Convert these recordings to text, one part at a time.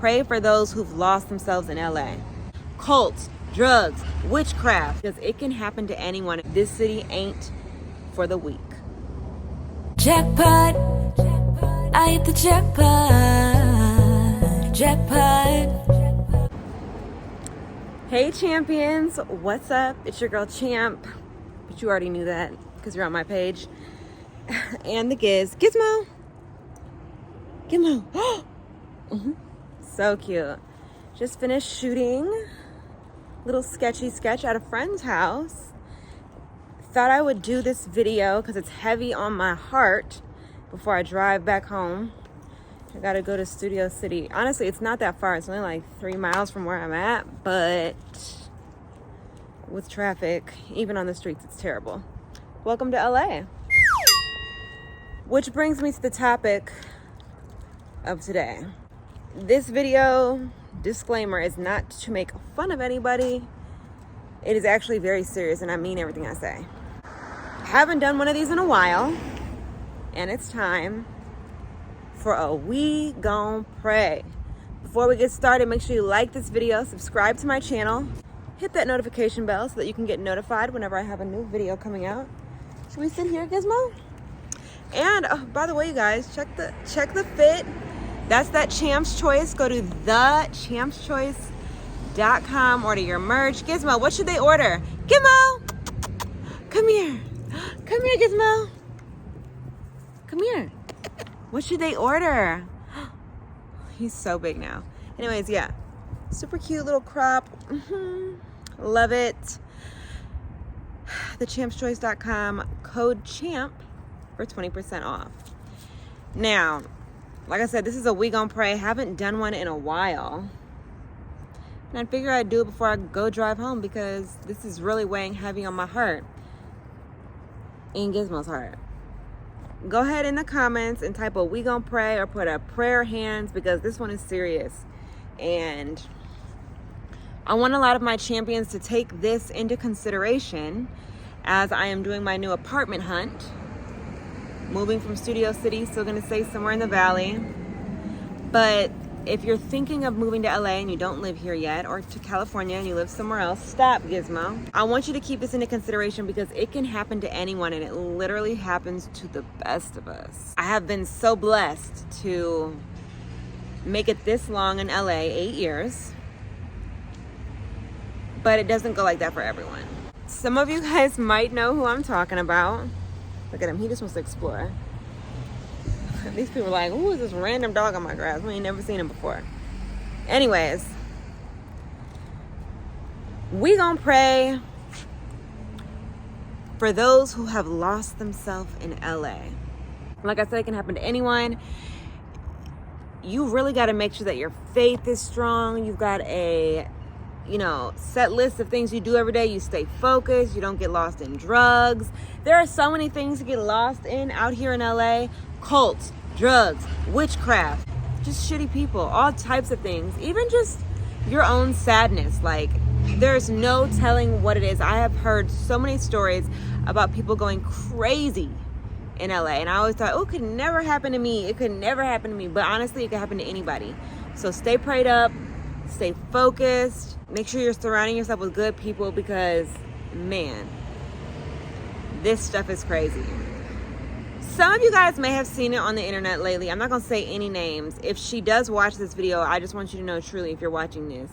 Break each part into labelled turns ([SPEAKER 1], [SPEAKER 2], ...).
[SPEAKER 1] Pray for those who've lost themselves in LA. Cults, drugs, witchcraft, because it can happen to anyone. This city ain't for the weak.
[SPEAKER 2] Jackpot, I hit the jackpot, jackpot.
[SPEAKER 1] Hey champions, what's up? It's your girl Champ, but you already knew that because you're on my page. And the Gizmo. So cute. Just finished shooting a little sketchy sketch at a friend's house. Thought I would do this video because it's heavy on my heart before I drive back home. I gotta go to Studio City. Honestly, it's not that far. It's only like 3 miles from where I'm at, but with traffic, even on the streets, it's terrible. Welcome to LA. Which brings me to the topic of today. This video, disclaimer, is not to make fun of anybody. It is actually very serious, and I mean everything I say. Haven't done one of these in a while, and it's time for a We Gon' Pray. Before we get started, make sure you like this video, subscribe to my channel, hit that notification bell so that you can get notified whenever I have a new video coming out. Should we sit here, Gizmo? And by the way, you guys, check the fit. That's that Champ's Choice. Go to thechampschoice.com, order your merch. Gizmo, what should they order? Gizmo, come here. Come here, Gizmo. Come here. What should they order? He's so big now. Anyways, yeah. Super cute little crop. Love it. Thechampschoice.com, code CHAMP for 20% off. Now, like I said, this is a We Gon' Pray. Haven't done one in a while. And I figured I'd do it before I go drive home because this is really weighing heavy on my heart. In Gizmo's heart. Go ahead in the comments and type a We Gon' Pray or put a prayer hands because this one is serious. And I want a lot of my champions to take this into consideration as I am doing my new apartment hunt. Moving from Studio City, still gonna stay somewhere in the valley. But if you're thinking of moving to LA and you don't live here yet, or to California and you live somewhere else, stop, Gizmo. I want you to keep this into consideration because it can happen to anyone, and it literally happens to the best of us. I have been so blessed to make it this long in LA, 8 years. But it doesn't go like that for everyone. Some of you guys might know who I'm talking about. Look at him, he just wants to explore. These people are like, who is this random dog on my grass? We ain't never seen him before. Anyways, we gon' pray for those who have lost themselves in LA. Like I said, it can happen to anyone. You really got to make sure that your faith is strong. You've got a set list of things you do every day. You stay focused. You don't get lost in drugs. There are so many things to get lost in out here in LA. Cults, drugs, witchcraft, just shitty people, all types of things. Even just your own sadness. Like, there's no telling what it is. I have heard so many stories about people going crazy in LA. And I always thought, oh, it could never happen to me. It could never happen to me. But honestly, it could happen to anybody. So stay prayed up. Stay focused. Make sure you're surrounding yourself with good people because, man, this stuff is crazy. Some of you guys may have seen it on the internet lately. I'm not going to say any names. If she does watch this video, I just want you to know truly, if you're watching this,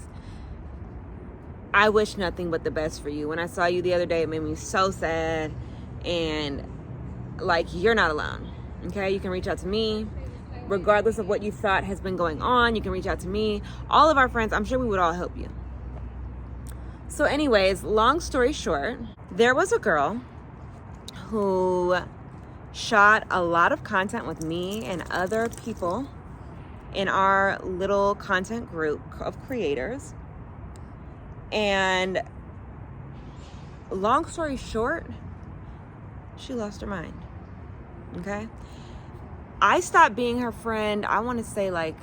[SPEAKER 1] I wish nothing but the best for you. When I saw you the other day, it made me so sad. And, like, you're not alone. Okay? You can reach out to me. Regardless of what you thought has been going on, you can reach out to me. All of our friends, I'm sure we would all help you. So anyways, long story short, there was a girl who shot a lot of content with me and other people in our little content group of creators. And long story short, she lost her mind. Okay? I stopped being her friend, I want to say like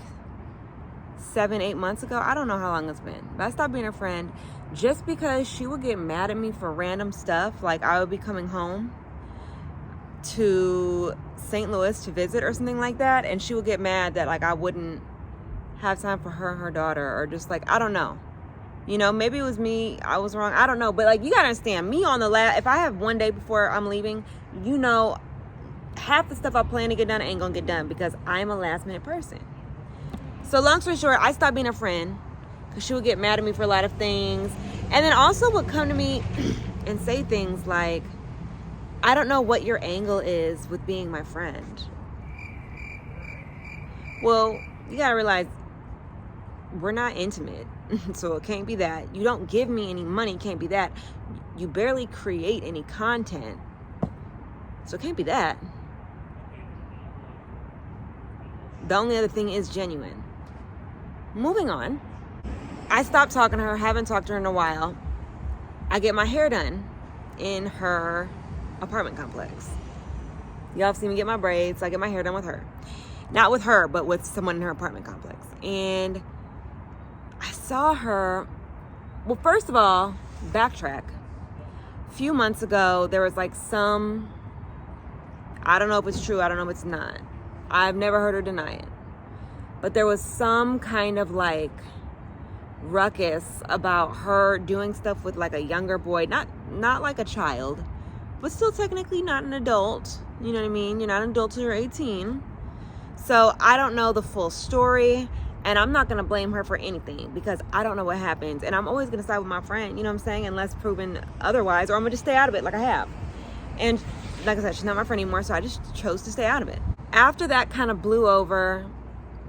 [SPEAKER 1] 7-8 months ago. I don't know how long it's been, but I stopped being her friend just because she would get mad at me for random stuff. Like, I would be coming home to St. Louis to visit or something like that, and she would get mad that like I wouldn't have time for her and her daughter, or just like, I don't know. You know, maybe it was me. I was wrong. I don't know. But like, you gotta understand, me on the last, if I have one day before I'm leaving, you know, half the stuff I plan to get done ain't gonna get done because I'm a last minute person. So long story short, I stopped being a friend because she would get mad at me for a lot of things. And then also would come to me and say things like, I don't know what your angle is with being my friend. Well, you gotta realize we're not intimate. So it can't be that. You don't give me any money, can't be that. You barely create any content. So it can't be that. The only other thing is genuine. Moving on. I stopped talking to her, haven't talked to her in a while. I get my hair done in her apartment complex. Y'all have seen me get my braids, so I get my hair done with her. Not with her, but with someone in her apartment complex. And I saw her, well, first of all, backtrack. A few months ago, there was like some, I don't know if it's true, I don't know if it's not. I've never heard her deny it. But there was some kind of like ruckus about her doing stuff with like a younger boy, not like a child, but still technically not an adult. You know what I mean? You're not an adult till you're 18. So I don't know the full story, and I'm not going to blame her for anything because I don't know what happens. And I'm always going to side with my friend, you know what I'm saying? Unless proven otherwise, or I'm going to just stay out of it like I have. And like I said, she's not my friend anymore, so I just chose to stay out of it. After that kind of blew over,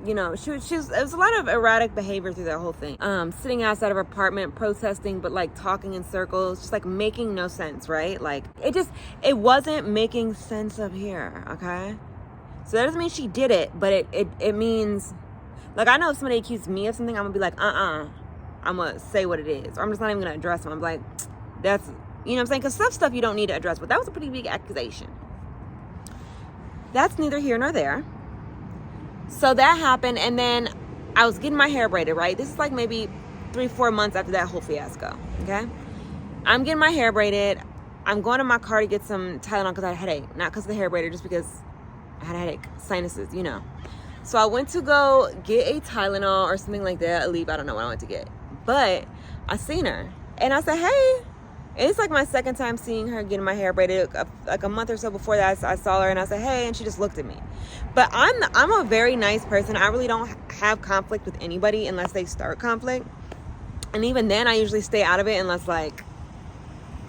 [SPEAKER 1] you know, she was, it was a lot of erratic behavior through that whole thing. Sitting outside of her apartment, protesting, but like talking in circles, just like making no sense, right? Like it wasn't making sense up here, okay? So that doesn't mean she did it, but it means, like, I know if somebody accuses me of something, I'm gonna be like, I'm gonna say what it is. Or I'm just not even gonna address them. I'm like, that's, you know what I'm saying? Because stuff you don't need to address, but that was a pretty big accusation. That's neither here nor there. So that happened, and then I was getting my hair braided, right? This is like maybe 3-4 months after that whole fiasco, okay? I'm getting my hair braided. I'm going to my car to get some Tylenol because I had a headache. Not because of the hair braider, just because I had a headache, sinuses, you know. So I went to go get a Tylenol or something like that, Aleve, I don't know what I went to get. But I seen her, and I said, hey. It's like my second time seeing her getting my hair braided. Like a month or so before that, I saw her and I said, hey, and she just looked at me. But I'm a very nice person. I really don't have conflict with anybody unless they start conflict. And even then, I usually stay out of it unless, like,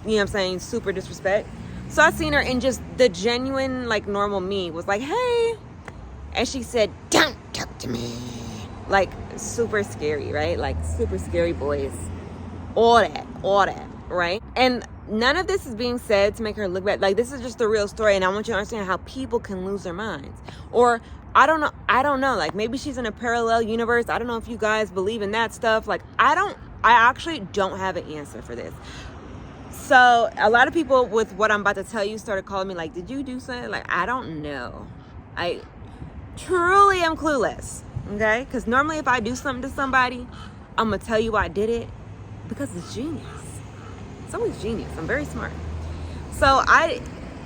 [SPEAKER 1] you know what I'm saying, super disrespect. So I seen her, and just the genuine, like, normal me was like, hey. And she said, don't talk to me. Like, super scary, right? Like, super scary voice. All that. Right? And none of this is being said to make her look bad. Like, this is just the real story, and I want you to understand how people can lose their minds. Or I don't know, like maybe she's in a parallel universe. I don't know if you guys believe in that stuff. Like, I actually don't have an answer for this. So a lot of people with what I'm about to tell you started calling me like, did you do something? Like, I don't know. I truly am clueless. Okay? Because normally if I do something to somebody, I'm gonna tell you why I did it because it's genius. It's always genius. I'm very smart. So I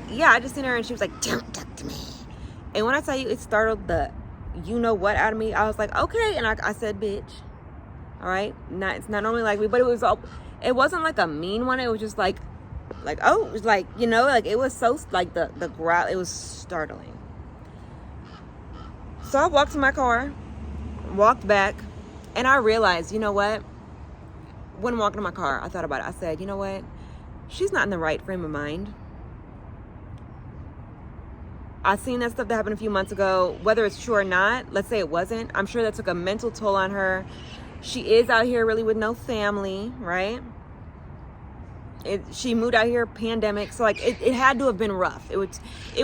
[SPEAKER 1] just seen her and she was like, don't talk to me. And when I tell you, it startled the you know what out of me. I was like, okay. And I said, bitch. All right. It's not normally like me, but it wasn't like a mean one. It was just like, oh, it was like, you know, like it was so like the growl, it was startling. So I walked to my car, walked back, and I realized, you know what? When walking to my car, I thought about it. I said, you know what? She's not in the right frame of mind. I seen that stuff that happened a few months ago. Whether it's true or not, let's say it wasn't. I'm sure that took a mental toll on her. She is out here really with no family, right? She moved out here pandemic. So like it had to have been rough. It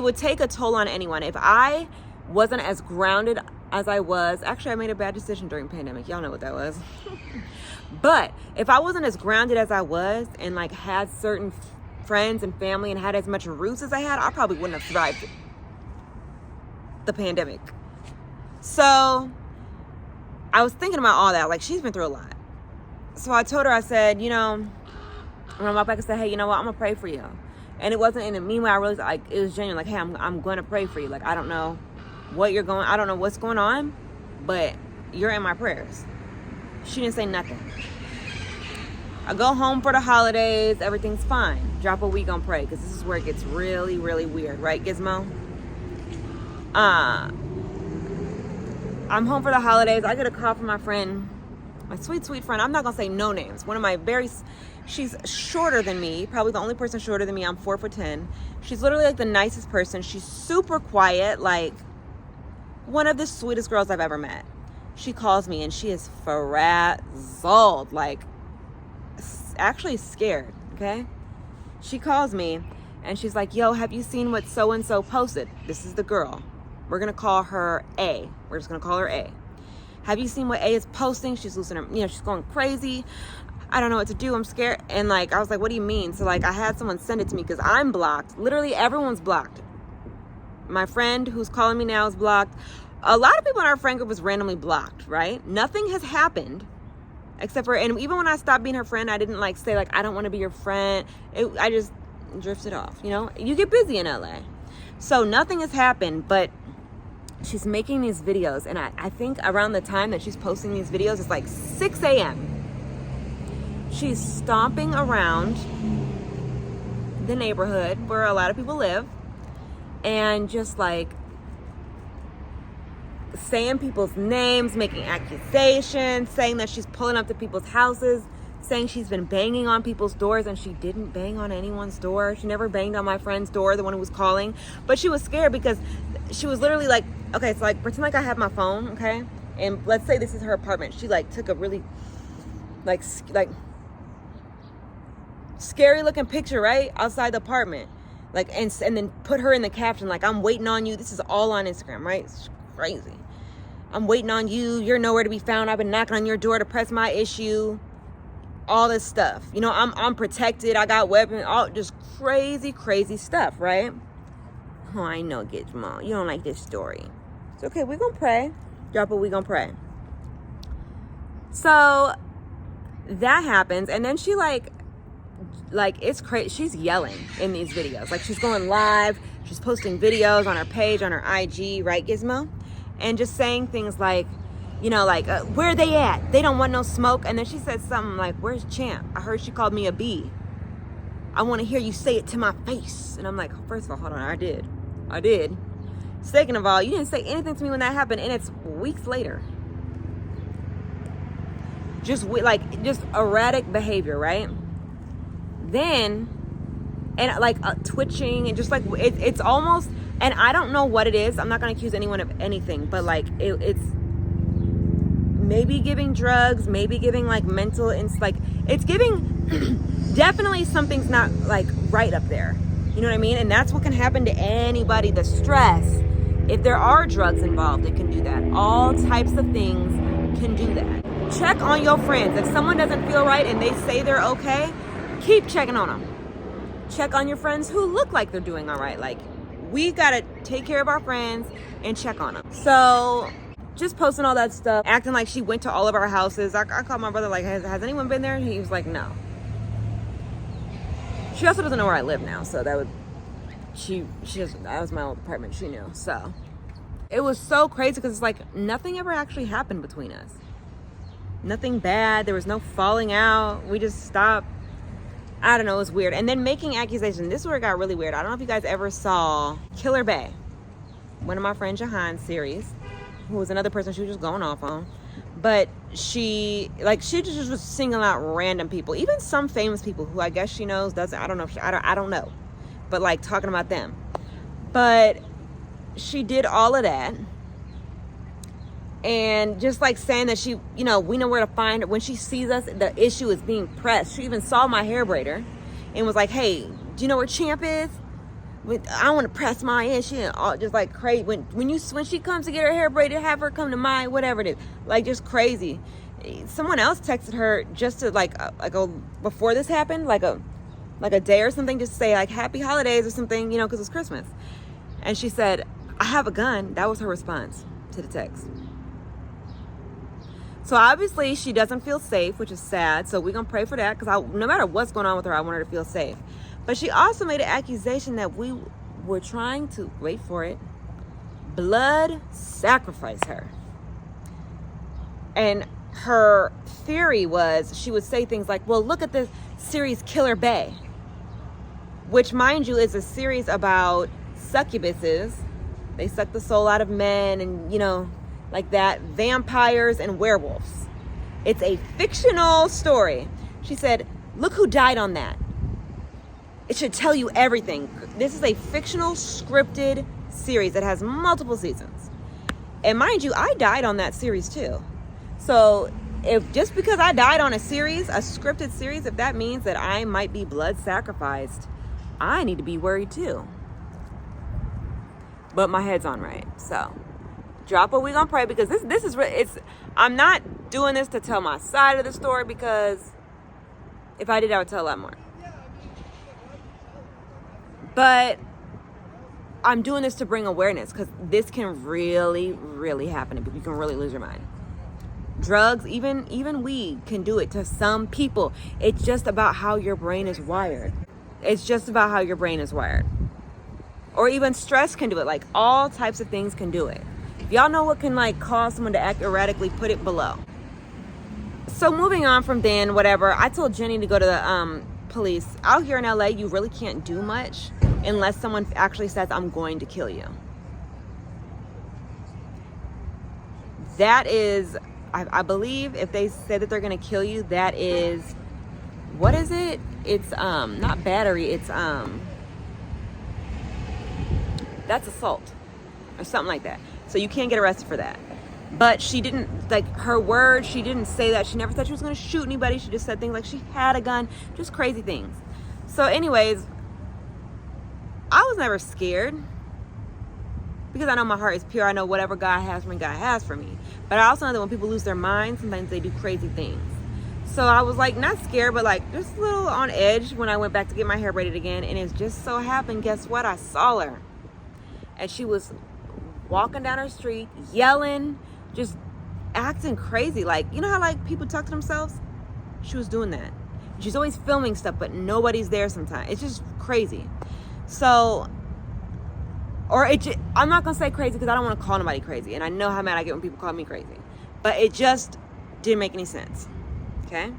[SPEAKER 1] would take a toll on anyone. If I wasn't as grounded as I was, actually I made a bad decision during pandemic. Y'all know what that was. But if I wasn't as grounded as I was and like had certain friends and family and had as much roots as I had, I probably wouldn't have thrived the pandemic. So I was thinking about all that. Like, she's been through a lot. So I told her, I said, you know, when I walked back, I said, hey, you know what? I'm gonna pray for you. And it wasn't in a mean way. I really, like, it was genuine. Like, hey, I'm going to pray for you. Like, I don't know what you're going, I don't know what's going on, but you're in my prayers. She didn't say nothing. I go home for the holidays. Everything's fine. Drop a week on pray, because this is where it gets really, really weird. Right, Gizmo? I'm home for the holidays. I get a call from my friend, my sweet, sweet friend. I'm not going to say no names. One of my she's shorter than me. Probably the only person shorter than me. I'm 4'10". She's literally like the nicest person. She's super quiet. Like one of the sweetest girls I've ever met. She calls me and she is frazzled. Like actually scared. Okay. She calls me and she's like, yo, have you seen what so-and-so posted? This is the girl. We're going to call her A. We're just going to call her A. Have you seen what A is posting? She's losing her, she's going crazy. I don't know what to do. I'm scared. And like, I was like, what do you mean? So like, I had someone send it to me because I'm blocked. Literally everyone's blocked. My friend who's calling me now is blocked. A lot of people in our friend group was randomly blocked, right? Nothing has happened except for, and even when I stopped being her friend, I didn't like say like, I don't want to be your friend. I just drifted off, You get busy in LA. So nothing has happened, but she's making these videos. And I think around the time that she's posting these videos, it's like 6 a.m. She's stomping around the neighborhood where a lot of people live and just like saying people's names, making accusations, saying that she's pulling up to people's houses, saying she's been banging on people's doors, and she didn't bang on anyone's door. She never banged on my friend's door, the one who was calling. But she was scared because she was literally like, okay, so like pretend like I have my phone, okay? And let's say this is her apartment. She like took a really like scary looking picture right outside the apartment, like and then put her in the caption like, I'm waiting on you. This is all on Instagram, right? It's crazy. I'm waiting on you. You're nowhere to be found. I've been knocking on your door to press my issue. All this stuff, I'm protected. I got weapons. All just crazy stuff, right? Oh, I know, Gizmo. You don't like this story. It's okay. We're gonna pray. Drop it. We gonna pray. So that happens, and then she like it's crazy. She's yelling in these videos. Like she's going live. She's posting videos on her page, on her IG, right, Gizmo? And just saying things like, where are they at? They don't want no smoke. And then she said something like, where's Champ? I heard she called me a bee. I want to hear you say it to my face. And I'm like, first of all, hold on. I did. Second of all, you didn't say anything to me when that happened. And it's weeks later. Just erratic behavior, right? Then, and like twitching and just like, it's almost, and I don't know what it is. I'm not going to accuse anyone of anything, but like it's maybe giving drugs, maybe giving like mental, it's giving definitely something's not like right up there. You know what I mean? And that's what can happen to anybody. The stress, if there are drugs involved, it can do that. All types of things can do that. Check on your friends. If someone doesn't feel right and they say they're okay, keep checking on them. Check on your friends who look like they're doing all right. Like, we gotta take care of our friends and check on them. So just posting all that stuff, acting like she went to all of our houses. I called my brother like, has anyone been there? And he was like, no. She also doesn't know where I live now, so that was my old apartment. She knew. So it was so crazy because it's like nothing ever actually happened between us. Nothing bad. There was no falling out. We just stopped. I don't know, it was weird. And then making accusations. This is where it got really weird. I don't know if you guys ever saw Killer Bay, one of my friend Jahan's series, who was another person she was just going off on. But she just was singling out random people, even some famous people who I guess she knows, I don't know. But like talking about them. But she did all of that. And just like saying that she, we know where to find her. When she sees us, the issue is being pressed. She even saw my hair braider and was like, hey, do you know where Champ is? I want to press my issue. And all, just like crazy. When she comes to get her hair braided, have her come to mine, whatever it is. Like just crazy. Someone else texted her just to before this happened, like a day or something, just to say like happy holidays or something, because it's Christmas. And she said, I have a gun. That was her response to the text. So obviously she doesn't feel safe, which is sad. So we're going to pray for that because no matter what's going on with her, I want her to feel safe. But she also made an accusation that we were trying to, wait for it, blood sacrifice her. And her theory was she would say things like, well, look at this series Killer Bay, which, mind you, is a series about succubuses. They suck the soul out of men and, you know, like that, vampires and werewolves. It's a fictional story. She said, look who died on that. It should tell you everything. This is a fictional scripted series that has multiple seasons. And mind you, I died on that series too. So if just because I died on a series, a scripted series, if that means that I might be blood sacrificed, I need to be worried too. But my head's on right. So drop what we gonna pray, because this is I'm not doing this to tell my side of the story, because if I did, I would tell a lot more. But I'm doing this to bring awareness, because this can really, really happen to people. You can really lose your mind. Drugs, even weed can do it to some people. It's just about how your brain is wired. It's just about how your brain is wired. Or even stress can do it. Like, all types of things can do it. If y'all know what can like cause someone to act erratically, put it below. So moving on from then, whatever, I told Jenny to go to the police. Out here in LA, you really can't do much unless someone actually says, I'm going to kill you. That is, I believe if they say that they're going to kill you, that is, what is it? It's not battery, it's that's assault or something like that. So you can't get arrested for that. But she didn't, like, her word, she didn't say that. She never said she was going to shoot anybody. She just said things like she had a gun, just crazy things. So anyways, I was never scared, because I know my heart is pure. I know whatever God has for me, God has for me. But I also know that when people lose their minds, sometimes they do crazy things. So I was like, not scared, but like just a little on edge when I went back to get my hair braided again. And it just so happened, guess what? I saw her. And she was walking down her street, yelling, just acting crazy. Like, you know how like people talk to themselves? She was doing that. She's always filming stuff, but nobody's there sometimes. It's just crazy. So, I'm not going to say crazy, because I don't want to call nobody crazy. And I know how mad I get when people call me crazy. But it just didn't make any sense. Okay?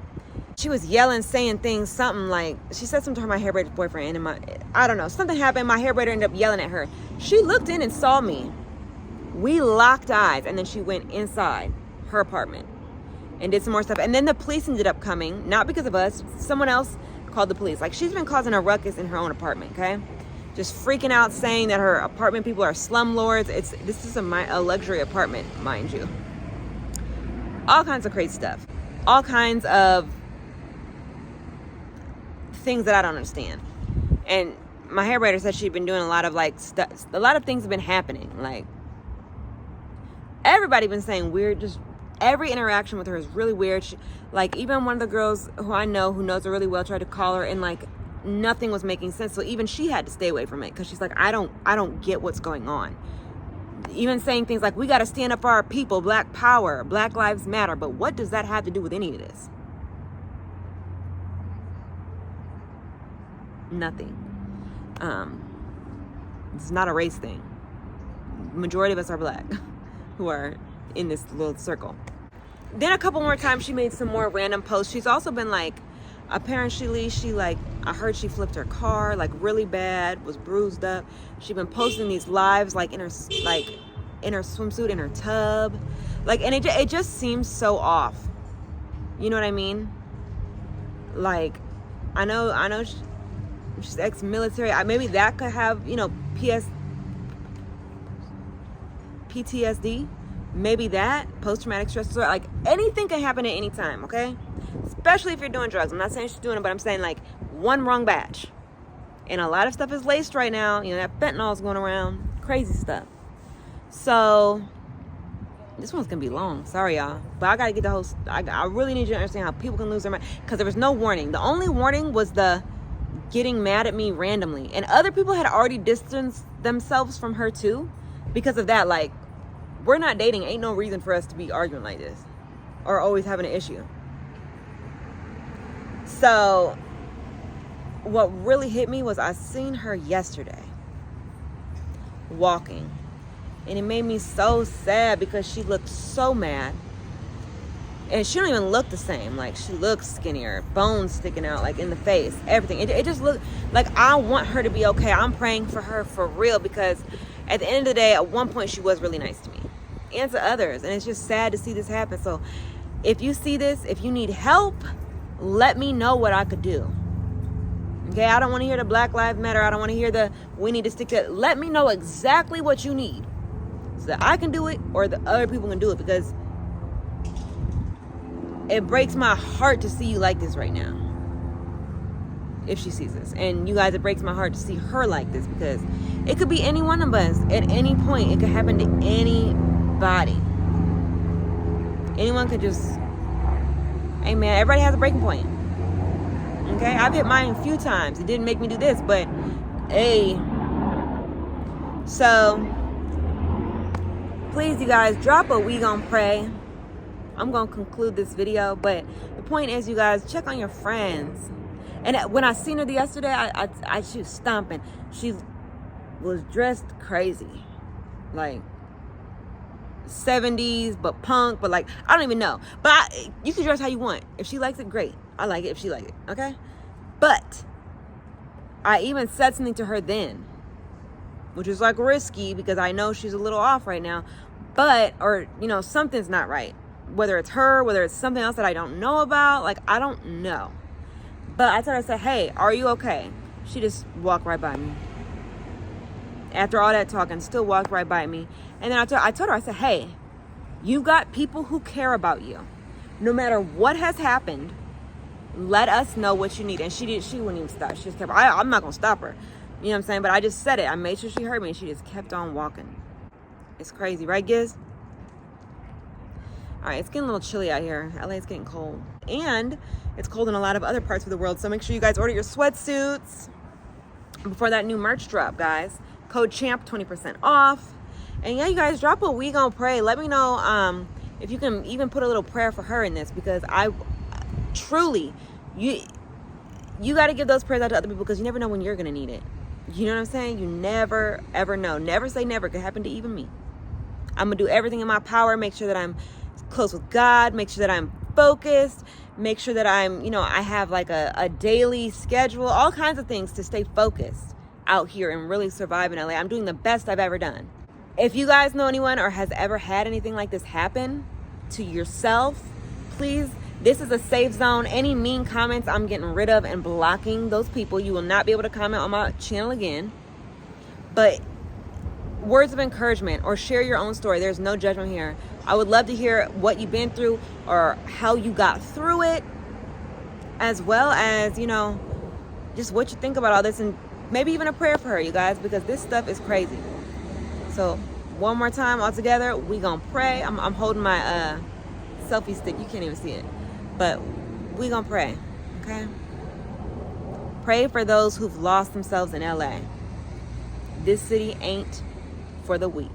[SPEAKER 1] She was yelling, saying things, something like, she said something to my hair braider's boyfriend, and I don't know, something happened. My hair braider ended up yelling at her. She looked in and saw me. We locked eyes, and then she went inside her apartment and did some more stuff. And then the police ended up coming, not because of us. Someone else called the police. Like, she's been causing a ruckus in her own apartment, okay? Just freaking out, saying that her apartment people are slumlords. This is a luxury apartment, mind you. All kinds of crazy stuff. All kinds of things that I don't understand. And my hair braider said she'd been doing a lot of like a lot of things have been happening. Like, everybody been saying weird, just every interaction with her is really weird. Like, even one of the girls who I know, who knows her really well, tried to call her, and like nothing was making sense. So even she had to stay away from it, because she's like, I don't get what's going on. Even saying things like, we got to stand up for our people, Black power, Black lives matter. But what does that have to do with any of this? Nothing. It's not a race thing. Majority of us are Black who are in this little circle. Then a couple more times she made some more random posts. She's also been like, apparently she like, I heard she flipped her car like really bad, was bruised up. She's been posting these lives like in her swimsuit, in her tub, like, and it just seems so off. You know what I mean? Like, I know she's ex-military. Maybe that could have, you know, PTSD. Maybe that, post-traumatic stress disorder. Like, anything can happen at any time, okay? Especially if you're doing drugs. I'm not saying she's doing it, but I'm saying like one wrong batch. And a lot of stuff is laced right now. You know, that fentanyl is going around. Crazy stuff. So, this one's going to be long. Sorry, y'all. But I got to get the whole... I really need you to understand how people can lose their mind. Because there was no warning. The only warning was the getting mad at me randomly. And other people had already distanced themselves from her too. Because of that, like, we're not dating. Ain't no reason for us to be arguing like this. Or always having an issue. So, what really hit me was I seen her yesterday walking, and it made me so sad because she looked so mad. And she don't even look the same. Like, she looks skinnier, bones sticking out, like, in the face, everything. It just look like I want her to be okay. I'm praying for her for real, because at the end of the day, at one point, she was really nice to me and to others. And it's just sad to see this happen. So if you see this, if you need help, let me know what I could do. Okay, I don't want to hear the Black Lives Matter. I don't want to hear the we need to stick to. Let me know exactly what you need so that I can do it or the other people can do it, because it breaks my heart to see you like this right now. If she sees this. And you guys, it breaks my heart to see her like this, because it could be any one of us at any point. It could happen to anybody. Anyone could just, hey man, everybody has a breaking point. Okay, I've hit mine a few times. It didn't make me do this, but hey. So, please, you guys, drop a We Gon' Pray. I'm going to conclude this video, but the point is, you guys, check on your friends. And when I seen her yesterday, she was stomping. She was dressed crazy. Like 70s, but punk, but like, I don't even know. But you can dress how you want. If she likes it, great. I like it if she likes it, okay? But I even said something to her then, which is like risky, because I know she's a little off right now. But, or, you know, something's not right. Whether it's her, whether it's something else that I don't know about, like, I don't know. But I told her, I said, hey, are you okay? She just walked right by me. After all that talking, still walked right by me. And then I told her, I said, hey, you've got people who care about you. No matter what has happened, let us know what you need. And she wouldn't even stop. She just kept, I'm not going to stop her. You know what I'm saying? But I just said it. I made sure she heard me, and she just kept on walking. It's crazy, right, Giz? All right, it's getting a little chilly out here. LA is getting cold. And it's cold in a lot of other parts of the world. So make sure you guys order your sweatsuits before that new merch drop, guys. Code CHAMP, 20% off. And yeah, you guys, drop a We Gon' Pray. Let me know if you can even put a little prayer for her in this, because I truly, you got to give those prayers out to other people, because you never know when you're going to need it. You know what I'm saying? You never, ever know. Never say never. It could happen to even me. I'm going to do everything in my power. Make sure that I'm close with God. Make sure that I'm focused. Make sure that I'm, you know, I have like a daily schedule. All kinds of things to stay focused out here and really survive in LA. I'm doing the best I've ever done. If you guys know anyone or has ever had anything like this happen to yourself, please, this is a safe zone. Any mean comments, I'm getting rid of and blocking those people. You will not be able to comment on my channel again. But words of encouragement or share your own story. There's no judgment here. I would love to hear what you've been through or how you got through it, as well as, you know, just what you think about all this, and maybe even a prayer for her, you guys, because this stuff is crazy. So one more time all together, we gonna pray. I'm holding my selfie stick. You can't even see it, but we gonna pray, okay? Pray for those who've lost themselves in LA. This city ain't for the weak.